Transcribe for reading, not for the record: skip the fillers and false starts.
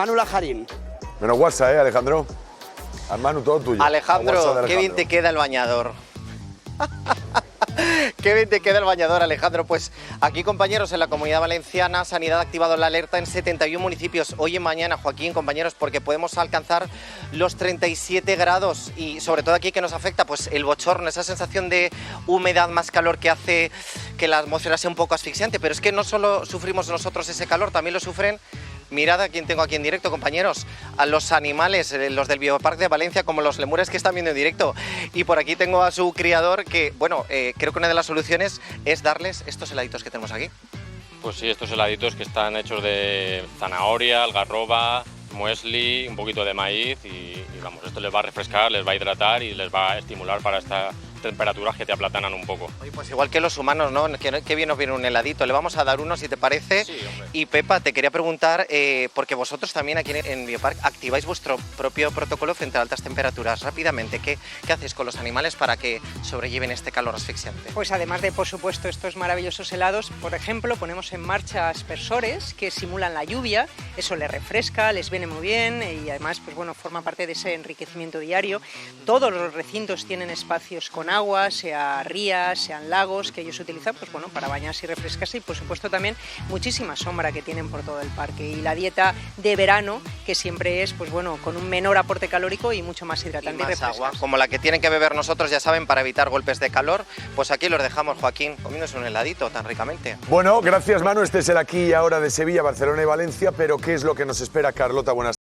Manu Lajarín. Menos WhatsApp, Alejandro. Al Manu, todo tuyo. Alejandro, qué bien te queda el bañador. Qué bien te queda el bañador, Alejandro. Pues aquí, compañeros, en la Comunidad Valenciana, Sanidad ha activado la alerta en 71 municipios. Hoy y mañana, Joaquín, compañeros, porque podemos alcanzar los 37 grados. Y sobre todo aquí, que nos afecta pues el bochorno, esa sensación de humedad más calor que hace que la atmósfera sea un poco asfixiante. Pero es que no solo sufrimos nosotros ese calor, también lo sufren. Mirad a quién tengo aquí en directo, compañeros, a los animales, los del Bioparque de Valencia, como los lemures que están viendo en directo. Y por aquí tengo a su criador que, bueno, creo que una de las soluciones es darles estos heladitos que tenemos aquí. Pues sí, estos heladitos que están hechos de zanahoria, algarroba, muesli, un poquito de maíz y vamos, esto les va a refrescar, les va a hidratar y les va a estimular para estas temperaturas que te aplatanan un poco. Oye, pues igual que los humanos, ¿no? Qué bien nos viene un heladito. Le vamos a dar uno, si te parece. Sí, hombre. Y Pepa, te quería preguntar, porque vosotros también aquí en Biopark activáis vuestro propio protocolo frente a altas temperaturas. Rápidamente, ¿qué hacéis con los animales para que sobrelleven este calor asfixiante? Pues además de, por supuesto, estos maravillosos helados, por ejemplo, ponemos en marcha aspersores que simulan la lluvia. Eso les refresca, les viene muy bien y además, pues bueno, forma parte de ese enriquecimiento diario. Todos los recintos tienen espacios con agua, sea rías, sean lagos, que ellos utilizan pues bueno, para bañarse y refrescarse y por supuesto también muchísima sombra que tienen por todo el parque y la dieta de verano que siempre es pues bueno, con un menor aporte calórico y mucho más hidratante Y más refrescante. agua, como la que tienen que beber nosotros, ya saben, para evitar golpes de calor. Pues aquí los dejamos, Joaquín, comiéndose un heladito tan ricamente. Bueno, gracias, Manu. Este es el aquí y ahora de Sevilla, Barcelona y Valencia. Pero ¿qué es lo que nos espera, Carlota? Buenas